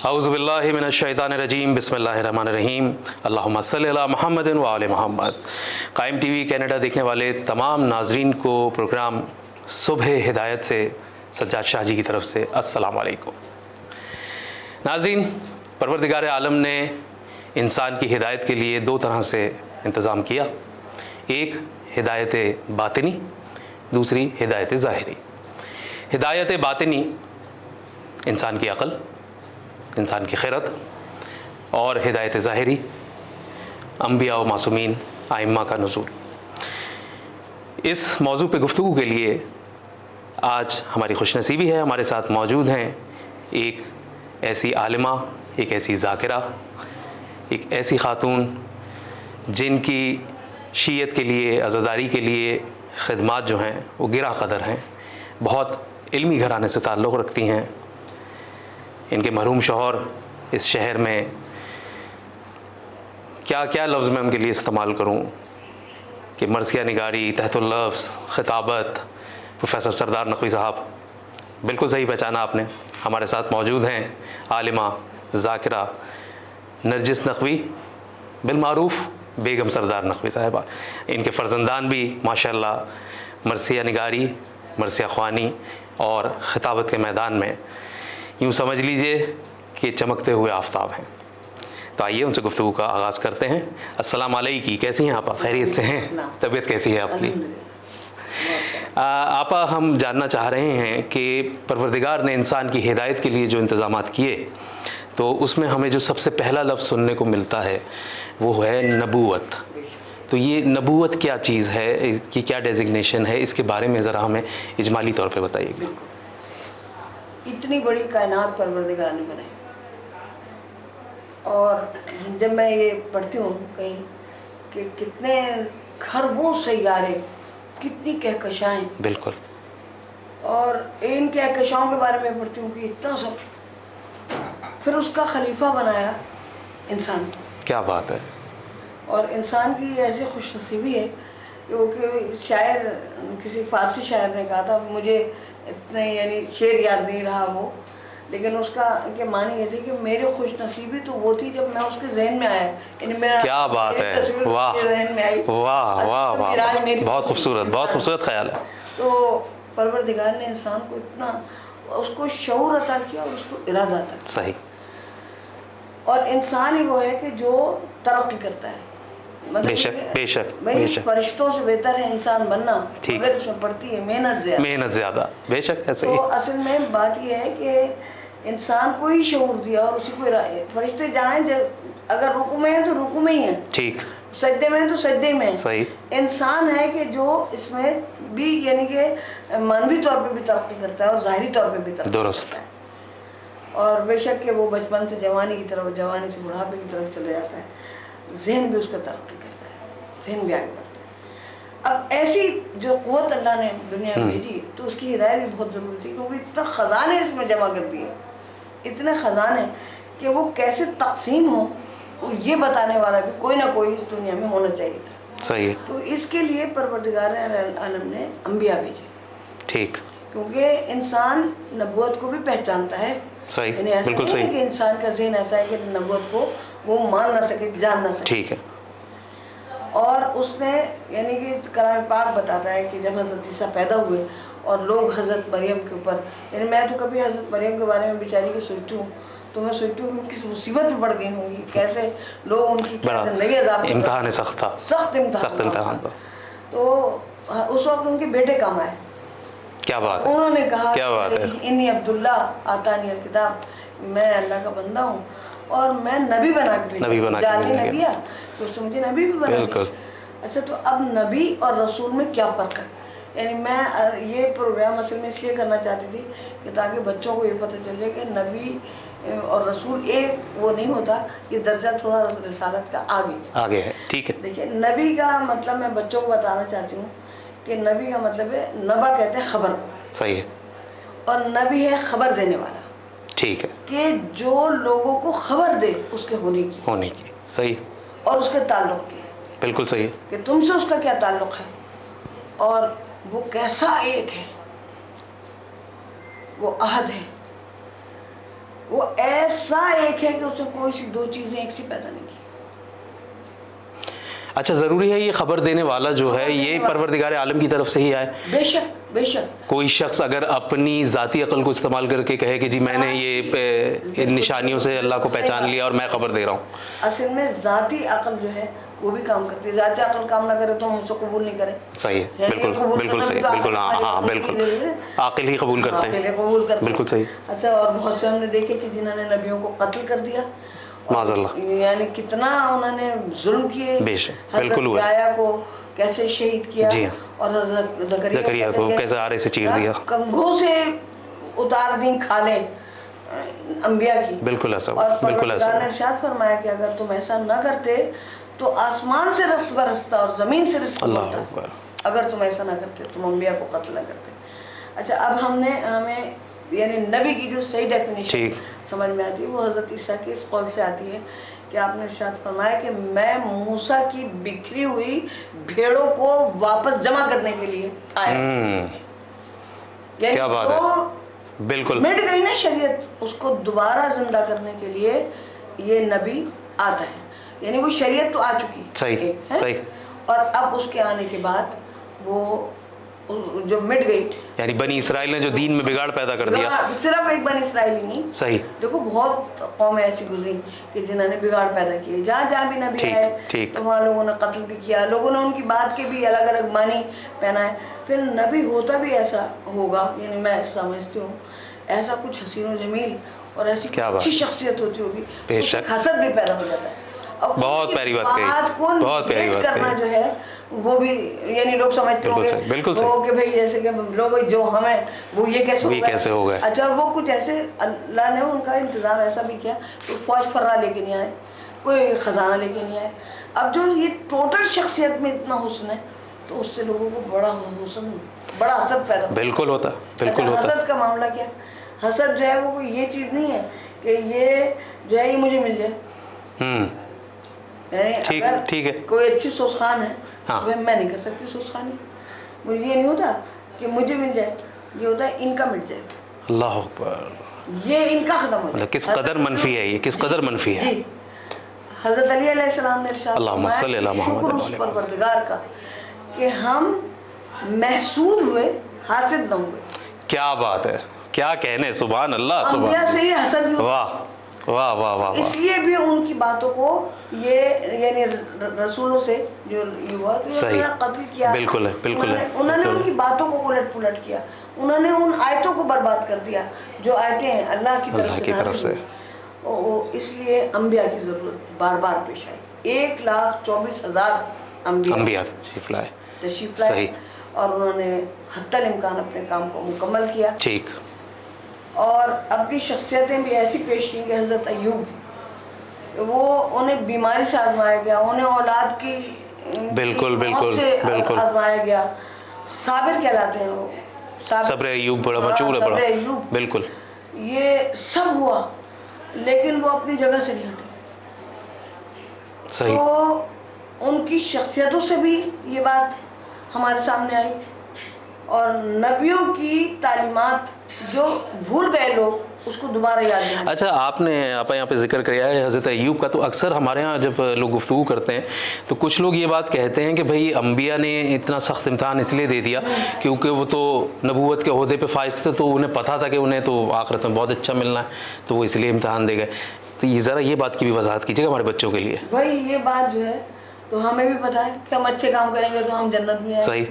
اعوذ باللہ من الشیطان الرجیم بسم اللہ الرحمن الرحیم اللہم صلی علی محمد و آل محمد۔ قائم ٹی وی کینیڈا دیکھنے والے تمام ناظرین کو پروگرام صبح ہدایت سے سجاد شاہ جی کی طرف سے السلام علیکم۔ ناظرین، پروردگار عالم نے انسان کی ہدایت کے لیے دو طرح سے انتظام کیا، ایک ہدایت باطنی، دوسری ہدایت ظاہری۔ ہدایت باطنی انسان کی عقل، انسان کی خیرت، اور ہدایت ظاہری انبیاء و معصومین ائمہ کا نزول۔ اس موضوع پہ گفتگو کے لیے آج ہماری خوش نصیبی ہے، ہمارے ساتھ موجود ہیں ایک ایسی عالمہ، ایک ایسی ذاکرہ، ایک ایسی خاتون جن کی شیعت کے لیے، عزاداری کے لیے خدمات جو ہیں وہ گراں قدر ہیں، بہت علمی گھرانے سے تعلق رکھتی ہیں۔ ان کے مرحوم شوہر اس شہر میں کیا لفظ میں ان کے لیے استعمال کروں کہ مرثیہ نگاری، تحت اللفظ، خطابت، پروفیسر سردار نقوی صاحب، بالکل صحیح پہچانا آپ نے۔ ہمارے ساتھ موجود ہیں عالمہ ذاکرہ نرجس نقوی، بالمعروف بیگم سردار نقوی صاحبہ۔ ان کے فرزندان بھی ماشاءاللہ مرثیہ نگاری، مرثیہ خوانی اور خطابت کے میدان میں یوں سمجھ لیجئے کہ چمکتے ہوئے آفتاب ہیں۔ تو آئیے ان سے گفتگو کا آغاز کرتے ہیں۔ السلام علیکم، کیسی ہیں آپا؟ خیریت سے ہیں؟ طبیعت کیسی ہے آپ کی؟ آپا، ہم جاننا چاہ رہے ہیں کہ پروردگار نے انسان کی ہدایت کے لیے جو انتظامات کیے، تو اس میں ہمیں جو سب سے پہلا لفظ سننے کو ملتا ہے وہ ہے نبوت۔ تو یہ نبوت کیا چیز ہے، اس کی کیا ڈیزگنیشن ہے، اس کے بارے میں ذرا ہمیں اجمالی طور پہ بتائیے گا۔ اتنی بڑی کائنات پروردگار نے بنائی، اور جب میں یہ پڑھتی ہوں کہیں کہ کتنے خربوں سیارے، کتنی کہکشائیں، بالکل، اور ان کہکشاؤں کے بارے میں پڑھتی ہوں کہ اتنا سب، پھر اس کا خلیفہ بنایا انسان۔ کیا بات ہے! اور انسان کی ایسی خوش نصیبی ہے کہ شاعر، کسی فارسی شاعر نے کہا تھا، مجھے اتنے یعنی شعر یاد نہیں رہا وہ، لیکن اس کا کہ معنی یہ تھی کہ میری خوش نصیبی تو وہ تھی جب میں اس کے ذہن میں آیا، یعنی میرا کیا بات ہے! واہ ذہن میں آئی، واہ واہ واہ، بہت خوبصورت، بہت خوبصورت خیال ہے۔ تو پروردگار نے انسان کو اتنا، اس کو شعور عطا کیا اور اس کو ارادہ عطا کیا۔ صحیح۔ اور انسان ہی وہ ہے کہ جو ترقی کرتا ہے، بے شک بے شک بے بھائی شک، فرشتوں سے بہتر ہے انسان بننا، ٹھیک، مگر اس میں پڑتی ہے محنت زیادہ، محنت زیادہ، بے شک ایسے ہی۔ تو اصل میں بات یہ ہے کہ انسان کو ہی شعور دیا اور اسی کو فرشتے جائیں، اگر رکوع میں ہیں تو رکوع میں ہی ہیں، ٹھیک، سجدے میں ہیں تو سجدے میں ہیں۔ صحیح۔ انسان ہے کہ جو اس میں بھی یعنی کہ معنوی طور پہ بھی ترقی کرتا ہے اور ظاہری طور پہ بھی ترقی درست کرتا ہے، اور بے شک کہ وہ بچپن سے جوانی کی طرف، جوانی سے بڑھاپے کی طرف چلے جاتا ہے، ذہن بھی اس کا ترقی کرتا ہے، ذہن بھی آگے بڑھتا ہے۔ اب ایسی جو قوت اللہ نے دنیا میں بھیجی تو اس کی ہدایت بھی بہت ضروری تھی، کیونکہ اتنا خزانے اس میں جمع کر دیے، اتنے خزانے کہ وہ کیسے تقسیم ہو یہ بتانے والا بھی کوئی نہ کوئی اس دنیا میں ہونا چاہیے تھا۔ صحیح ہے، تو اس کے لیے پروردگار عالم نے انبیاء بھیجے، ٹھیک، کیونکہ انسان نبوت کو بھی پہچانتا ہے، صحیح، یعنی ایسا بالکل نہیں ہے صحیح، کہ انسان کا ذہن ایسا ہے کہ نبوت کو وہ مان نہ سکے، جان نہ سکے۔ ٹھیک ہے، اور اس نے یعنی کہ کلام پاک بتاتا ہے کہ جب حضرت عیسیٰ پیدا ہوئے اور لوگ حضرت مریم کے اوپر، یعنی میں تو کبھی حضرت مریم کے بارے میں بیچاری کو سوچتی ہوں تو میں سوچتی ہوں کہ کس مصیبت میں پڑ گئی ہوں گی، کیسے لوگ ان کی بڑا زندگی عذاب، امتحان سخت تھا، سخت امتحان تھا۔ تو اس وقت ان کے بیٹے کام آئے، کیا بات ہے! انہوں نے کہا کیا بات ہے! انی عبداللہ آتانی الکتاب، میں اللہ کا بندہ ہوں اور میں نبی بنا کے نبی بنا کے جانے بھیجا نبی تو اس نے مجھے نبی بھی بنا بالکل۔ اچھا، تو اب نبی اور رسول میں کیا فرق ہے؟ یعنی میں یہ پروگرام اصل میں اس لیے کرنا چاہتی تھی کہ تاکہ بچوں کو یہ پتہ چلے کہ نبی اور رسول ایک وہ نہیں ہوتا، یہ درجہ تھوڑا رسالت کا آگے ہے، ٹھیک ہے۔ دیکھیے، نبی کا مطلب میں بچوں کو بتانا چاہتی ہوں کہ نبی کا مطلب ہے، نبا کہتے ہیں خبر، صحیح ہے، اور نبی ہے خبر دینے والا، ٹھیک ہے، کہ جو لوگوں کو خبر دے اس کے ہونے کی، صحیح، اور اس کے تعلق کی، بالکل صحیح، کہ تم سے اس کا کیا تعلق ہے اور وہ کیسا ایک ہے، وہ احد ہے، وہ ایسا ایک ہے کہ اس نے کوئی سی دو چیزیں ایک سی پیدا نہیں کی. اچھا ضروری ہے یہ خبر دینے والا جو ہے یہ پروردگار عالم کی طرف سے ہی آئے؟ بے شک بے شک. کوئی شخص اگر اپنی ذاتی عقل کو استعمال کر کے کہے کہ جی میں نے یہ ان نشانیوں سے اللہ کو پہچان لیا اور میں خبر دے رہا ہوں. اصل میں ذاتی عقل جو ہے وہ بھی کام کرتی ہے. ذاتی عقل کام نہ کرے تو ہم اس کو قبول نہیں کریں. صحیح ہے, بالکل بالکل صحیح, بالکل ہاں بالکل عاقل ہی قبول کرتے ہیں, قبول کرتے ہیں. بالکل صحیح. اچھا اور بہت سے ہم نے دیکھے کہ جنہوں نے نبیوں کو قتل کر دیا, معاذ اللہ, یعنی کتنا انہوں نے ظلم کیے. بے شک بالکل ہوا. یحییٰ کو کیسے شہید کیا, جی ہاں, اور حضرت زکریا کو کیسے آرے سے چیر دیا, کنگھوں سے اتار دیں کھالیں انبیاء کی. بالکل ایسا, اور بالکل ایسا. پروردگار نے ارشاد فرمایا کہ اگر تم ایسا نہ کرتے تو آسمان سے رزق برستا اور زمین سے رزق ملتا, اگر تم ایسا نہ کرتے, تم انبیاء کو قتل نہ کرتے. اچھا اب ہمیں یعنی نبی کی جو صحیح ڈیفینیشن سمجھ میں آتی ہے وہ حضرت عیسیٰ کی اس قول سے آتی ہے کہ آپ نے ارشاد فرمایا کہ میں موسیٰ کی بکھری ہوئی بھیڑوں کو واپس جمع کرنے کے لیے آیا. یعنی کیا بات ہے, بالکل مٹ گئی نا شریعت, اس کو دوبارہ زندہ کرنے کے لیے یہ نبی آتا ہے. یعنی وہ شریعت تو آ چکی صحیح صحیح, اور اب اس کے آنے کے بعد وہ جو مٹ گئی, یعنی بنی اسرائیل نے جو دین میں بگاڑ پیدا کر دیا. صرف ایک بنی اسرائیل ہی نہیں, صحیح, دیکھو بہت قومیں ایسی گزری کہ جنہوں نے بگاڑ پیدا کیے. جہاں جہاں بھی نبی آئے تو وہاں لوگوں نے قتل بھی کیا, لوگوں نے ان کی بات کے بھی الگ الگ معنی پہنائے. پھر نبی ہوتا بھی ایسا ہوگا, یعنی میں سمجھتی ہوں ایسا کچھ حسین و جمیل اور ایسی اچھی شخصیت ہوتی ہوگی, حسد بھی پیدا ہو جاتا ہے. بہت پیاری بات کہی, بہت پیاری بات کرنا جو ہے وہ بھی, یعنی لوگ سمجھتے ہوں گے وہ کہ بھئی جیسے کہ لوگ جو ہمیں وہ یہ کیسے ہو گئے. اچھا وہ کچھ ایسے اللہ نے ان کا انتظام ایسا بھی کیا, کوئی فوج فرا لے کے نہیں آئے, کوئی خزانہ لے کے نہیں آئے. اب جو یہ ٹوٹل شخصیت میں اتنا حسن ہے تو اس سے لوگوں کو بڑا حسن, بڑا حسد پیدا ہوتا. بالکل ہوتا, بالکل ہوتا. حسد کا معاملہ کیا, حسد جو ہے وہ کوئی یہ چیز نہیں ہے کہ یہ جو ہے یہ مجھے مل جائے. یعنی ٹھیک ہے, کوئی اچھی سوسخان ہے میں نہیں کر سکتی سوسخانی, مجھے یہ نہیں ہوتا کہ مجھے مل جائے, یہ ہوتا ہے ان کا مٹ جائے. اللہ اکبر, یہ ان کا ختم ہو جائے. کس قدر منفی ہے, یہ کس قدر منفی ہے. جی حضرت علی علیہ السلام نے ارشاد فرمایا شکر اس پروردگار کا کہ ہم محسود ہوئے, حاسد نہ ہوئے. کیا بات ہے, کیا کہنے, سبحان اللہ, انبیاء سے یہ حسد بھی ہوتا. واہ واہ واہ واہ. اس لیے بھی ان کی باتوں کو یہ یعنی رسولوں سے جو ہوا قتل کیا, بالکل ہے, بالکل ہے, انہوں نے ان کی باتوں کو الٹ پلٹ کیا, انہوں نے ان آیتوں کو برباد کر دیا جو آیتیں اللہ کی طرف سے. اس لیے انبیاء کی ضرورت بار بار پیش آئی. 1,24,000 انبیاء تشریف لائے اور انہوں نے حتی الامکان اپنے کام کو مکمل کیا. ٹھیک, اور اپنی شخصیتیں بھی ایسی پیش کی کہ حضرت ایوب وہ انہیں بیماری سے آزمایا گیا, انہیں اولاد کی بالکل آزمایا گیا. صابر کہلاتے ہیں وہ, صبر ایوب بڑا مشہور ہے, بڑا بالکل. یہ سب ہوا لیکن وہ اپنی جگہ سے نہیں ہٹے. صحیح, تو ان کی شخصیتوں سے بھی یہ بات ہمارے سامنے آئی, اور نبیوں کی تعلیمات جو بھول گئے لوگ اس کو دوبارہ یاد دلانا. اچھا آپ نے یہاں پہ ذکر کیا ہے حضرت ایوب کا, تو اکثر ہمارے ہاں جب لوگ گفتگو کرتے ہیں تو کچھ لوگ یہ بات کہتے ہیں کہ بھئی انبیاء نے اتنا سخت امتحان اس لیے دے دیا کیونکہ وہ تو نبوت کے عہدے پہ فائز تھے, تو انہیں پتہ تھا کہ انہیں تو آخرت میں بہت اچھا ملنا ہے, تو وہ اس لیے امتحان دے گئے. تو یہ ذرا یہ بات کی بھی وضاحت کیجیے گا ہمارے بچوں کے لیے. بھائی یہ بات جو ہے تو ہمیں بھی پتہ ہے کہ ہم اچھے کام کریں گے تو ہم جنت میں آئیں. صحیح,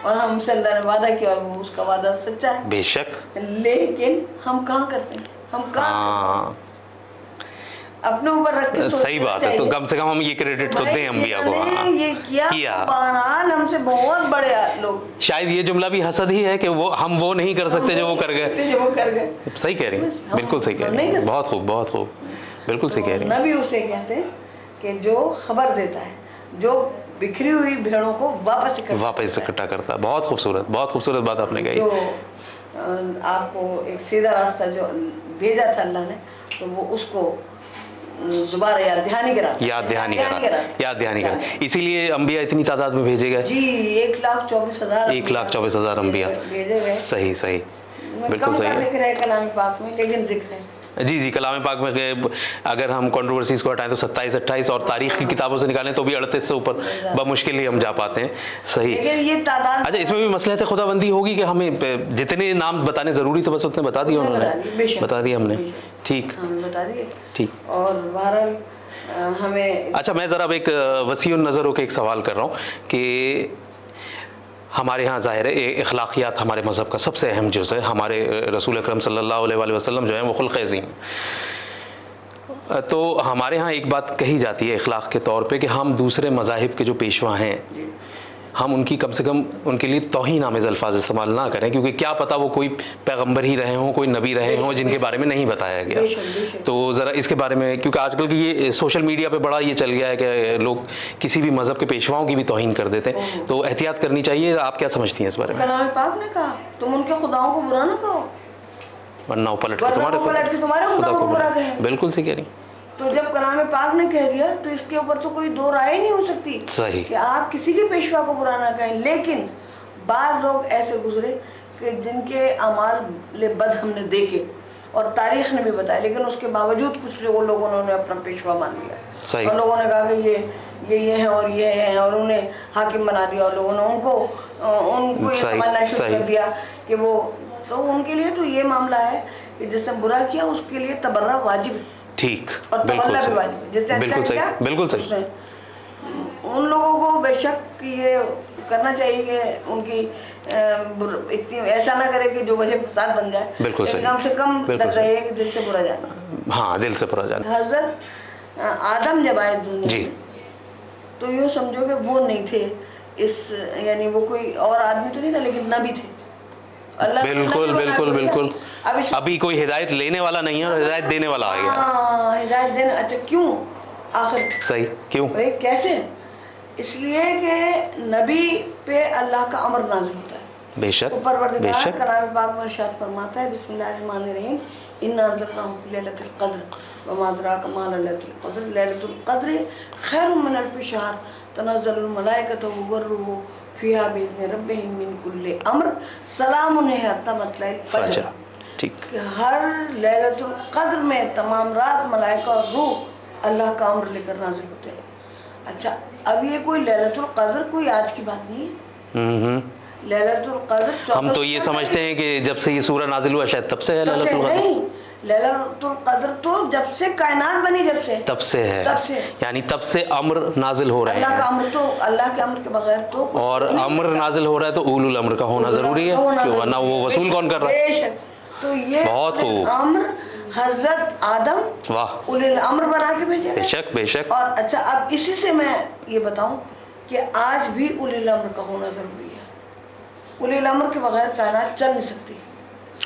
اور ہم سے اللہ نے وعدہ کیا اور وہ اس کا وعدہ سچا ہے. بے شک, لیکن ہم کہاں کرتے ہیں, ہم کہاں اپنے اوپر رکھ کے. صحیح بات ہے, تو کم سے کم ہم یہ کریڈٹ کو دیں انبیاء کو. یہ کیا بہرحال ہم سے بہت بڑے لوگ. شاید یہ جملہ بھی حسد ہی ہے کہ ہم وہ نہیں کر سکتے جو وہ کر گئے. صحیح کہہ رہی ہیں, بالکل صحیح کہہ رہی ہیں, بہت خوب, بہت خوب, بالکل صحیح کہہ رہی ہیں. نبی اسے کہتے ہیں کہ جو خبر دیتا ہے, جو بکھری ہوئی بھیڑوں کو واپس اکٹھا کرتا ہے. بہت خوبصورت, بہت خوبصورت بات آپ نے کہی. جو آپ کو ایک سیدھا راستہ جو بھیجا تھا اللہ نے, تو وہ اس کو دوبارہ یاد دہانی کرا. اسی لیے انبیاء اتنی تعداد میں بھیجے گئے. جی 1,24,000 انبیاء بھیجے گئے. صحیح, بالکل صحیح ذکر ہے کلام پاک میں, لیکن ذکر ہے جی جی کلام پاک میں اگر ہم کنٹروورسیز کو ہٹائیں تو 27 28 اور تاریخ کی کتابوں سے نکالیں تو بھی 38 سے اوپر بمشکل ہی ہم جا پاتے ہیں. صحیح. لیکن یہ تعداد اچھا اس میں بھی مصلحت خدا بندی ہوگی کہ ہمیں جتنے نام بتانے ضروری تھے بس اتنے بتا دیے انہوں نے, بتا دیا ہم نے. ٹھیک بتا دیے. ٹھیک. اور بہرحال ہمیں اچھا میں ذرا اب ایک وسیع النظر ہو کے ایک سوال کر رہا ہوں کہ ہمارے ہاں ظاہر ہے اخلاقیات ہمارے مذہب کا سب سے اہم جز ہے. ہمارے رسول اکرم صلی اللہ علیہ وآلہ وسلم جو ہیں وہ خلق عظیم. تو ہمارے ہاں ایک بات کہی جاتی ہے اخلاق کے طور پہ کہ ہم دوسرے مذاہب کے جو پیشوا ہیں ہم ان کی کم سے کم ان کے لیے توہین آمیز الفاظ استعمال نہ کریں, کیونکہ کیا پتہ وہ کوئی پیغمبر ہی رہے ہوں, کوئی نبی رہے ہوں جن کے بارے میں نہیں بتایا گیا. تو ذرا اس کے بارے میں, کیونکہ آج کل کی یہ سوشل میڈیا پہ بڑا یہ چل گیا ہے کہ لوگ کسی بھی مذہب کے پیشواؤں کی بھی توہین کر دیتے ہیں, تو احتیاط کرنی چاہیے. آپ کیا سمجھتی ہیں اس بارے میں؟ کلام پاک نے کہا تم ان کے خداؤں کو برا نہ کہو ورنہ پلٹ کے تمہارے خدا کو برا کہیں. بالکل صحیح کہہ رہی. تو جب کلام پاک نے کہہ دیا تو اس کے اوپر تو کوئی دو رائے نہیں ہو سکتی صحیح کہ آپ کسی کے پیشوا کو برا نہ کہیں. لیکن بعض لوگ ایسے گزرے کہ جن کے اعمال بد ہم نے دیکھے اور تاریخ نے بھی بتایا, لیکن اس کے باوجود کچھ لوگوں نے اپنا پیشوا مان لیا اور لوگوں نے کہا کہ یہ ہیں اور یہ ہیں اور انہیں حاکم بنا دیا اور لوگوں نے ان کو یہ سمجھنا شروع کر دیا کہ وہ, تو ان کے لیے تو یہ معاملہ ہے کہ جس نے برا کیا اس کے لیے تبرہ واجب ہے. ٹھیک. اور تبرہ بھی واجب ہے. جس سے بالکل صحیح. بالکل صحیح. ان لوگوں کو بے شک یہ کرنا چاہیے کہ ان کی اتنی ایسا نہ کرے کہ جو وجہ فساد بن جائے. بالکل صحیح. کم سے کم درجہ یہ کہ دل سے برا جانا. ہاں دل سے برا جانا. حضرت آدم جب آئے دنیا جی تو یوں سمجھو کہ وہ نہیں تھے اس, یعنی وہ کوئی اور آدمی تو نہیں تھا لیکن نبی تھے. بالکل بالکل بالکل. ابھی کوئی ہدایت لینے والا نہیں ہے اور ہدایت دینے والا آ گیا. ہاں ہدایت دینے. اچھا کیوں آخر صحیح کیوں کیسے؟ اس لیے کہ نبی پہ اللہ کا امر نازل ہوتا ہے. بے شک پروردگار کلام پاک میں ارشاد فرماتا ہے بسم اللہ الرحمن الرحیم انا انزلناه فی لیلۃ القدر وما ادراک ما لیلۃ القدر لیلۃ القدر خیر من الف شہر تنزل الملائکۃ والروح فیہا باذن ربہم من کل امر سلام ہے حتی مطلع الفجر. ٹھیک. ہر لیلۃ القدر میں تمام رات ملائکہ اور روح اللہ کا امر لے کر نازل ہوتے ہیں. اچھا اب یہ کوئی لیلۃ القدر کوئی آج کی بات نہیں ہے. لیلۃ القدر ہم تو یہ سمجھتے ہیں کہ جب سے یہ سورہ نازل ہوا شاید تب سے ہے لیلۃ القدر. نہیں, لیلۃ القدر تو جب سے کائنات بنی جب سے تب سے ہے. یعنی تب سے امر نازل ہو رہے ہیں. اللہ کا امر تو اللہ کے امر کے بغیر تو, اور امر نازل ہو رہا ہے تو اولو الامر کا ہونا ضروری ہے, کیوں ورنہ وہ وصول کون کر رہا ہے. بے شک. تو یہ بہت خوب. امر حضرت آدم واہ اولی الامر بنا کے بھیجے. بے شک بے شک. اور اچھا اب اسی سے میں یہ بتاؤں کہ آج بھی اولی الامر کا ہونا ضروری ہے. اولی الامر کے بغیر کائنات چل نہیں سکتی.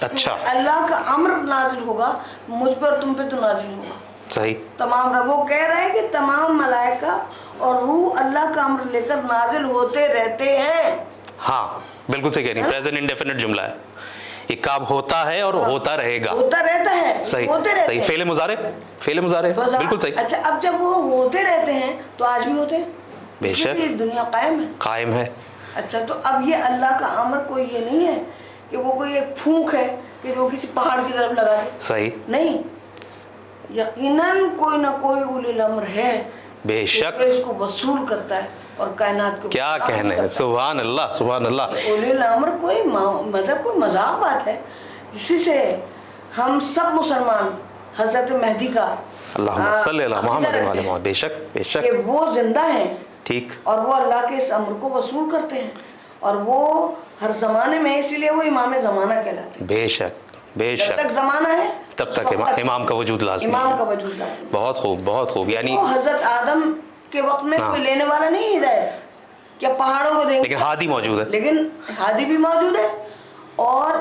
اچھا اللہ کا امر نازل ہوگا مجھ پر تم پہ تو نازل ہوگا. صحیح. تمام وہ کہہ رہے ہیں کہ تمام ملائکہ اور روح اللہ کا امر لے کر نازل ہوتے رہتے ہیں. ہاں بالکل صحیح کہہ رہی ہیں. پریزنٹ انڈیفینٹ جملہ ہے. یہ کام ہوتا ہے اور ہوتا رہے گا. ہوتا رہتا ہے. صحیح صحیح. فعل مضارع بالکل صحیح. اچھا اب جب وہ ہوتے رہتے ہیں تو آج بھی ہوتے ہیں. بے شک. دنیا قائم ہے. اچھا تو اب یہ اللہ کا امر کوئی یہ نہیں ہے کہ وہ کوئی ایک پھونک ہے کہ وہ کسی پہاڑ کی طرف لگا دے. صحیح. نہیں, یقیناً کوئی نہ کوئی اولی الامر ہے. بے شک. اس کو وصول کرتا ہے اور کائنات کو کیا کہنے ہیں. سبحان اللہ سبحان اللہ. اولی الامر کوئی مطلب کوئی مذاق بات ہے. اسی سے ہم سب مسلمان حضرت مہدی کا اللہم صلی اللہ محمد و علی محمد. بے شک بے شک. کہ وہ زندہ ہیں. ٹھیک. اور وہ اللہ کے اس امر کو وصول کرتے ہیں اور وہ ہر زمانے میں, اسی لیے وہ امام زمانہ کہلاتے ہیں. بے شک بے شک. جب تک زمانہ ہے تب تک امام کا وجود لازمی. امام کا وجود لازمی. بہت خوب بہت خوب. یعنی حضرت آدم کے وقت میں کوئی لینے والا نہیں ہدایت, کیا پہاڑوں کو دیں گے, لیکن ہادی موجود ہے. لیکن ہادی بھی موجود ہے اور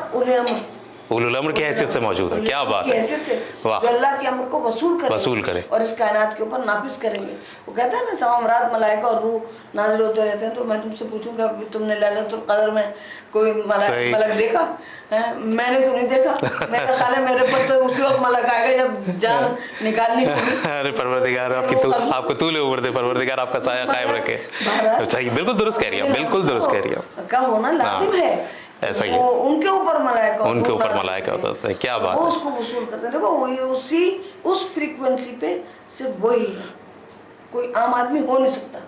اولو الامر کی حیثیت سے موجود ہے. کیا بات ہے. جو اللہ کے امر کو وصول کرے اور اس کائنات کے اوپر نافذ کریں گے. وہ کہتا ہے نا تمام رات ملائکہ اور روح نازل ہوتے رہتے ہیں. تو میں تم سے پوچھوں گا تم نے لیلۃ القدر میں کوئی ملک دیکھا؟ میں نے تو نہیں دیکھا. میرا خیال ہے میرے پر تو اسی وقت ملک آئے گا جب جان نکالنی ہوگی. ارے پروردگار آپ کو طول عمر دے, پروردگار آپ کا سایہ قائم رکھے. صحیح بالکل درست کہہ رہی ہیں, بالکل درست کہہ رہی ہیں. کا ہونا لازم ہے ایسا ہی وہ ان کے اوپر ملائکہ ان کے اوپر ملائکہ ہوتا ہے. کیا بات وہ ہے. اس کو وصول کرتے ہیں. دیکھو وہی اس فریکوینسی پہ صرف وہی ہے, کوئی عام آدمی ہو نہیں سکتا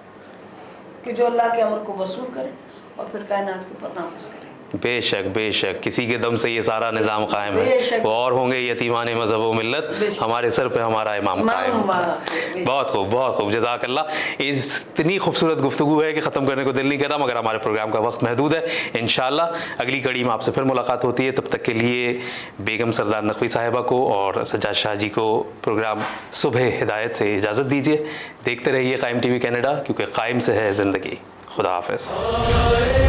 کہ جو اللہ کے امر کو وصول کرے اور پھر کائنات کے اوپر نافذ کرے. بے شک بے شک, کسی کے دم سے یہ سارا نظام قائم ہے. وہ اور ہوں گے یتیمان مذہب و ملت, ہمارے سر پہ ہمارا امام قائم. بہت خوب بہت خوب, جزاک اللہ. اتنی خوبصورت گفتگو ہے کہ ختم کرنے کو دل نہیں کر رہا, مگر ہمارے پروگرام کا وقت محدود ہے. انشاءاللہ اگلی کڑی میں آپ سے پھر ملاقات ہوتی ہے. تب تک کے لیے بیگم سردار نقوی صاحبہ کو اور سجاد شاہ جی کو پروگرام صبح ہدایت سے اجازت دیجیے. دیکھتے رہیے قائم ٹی وی کینیڈا, کیونکہ قائم سے ہے زندگی. خدا حافظ.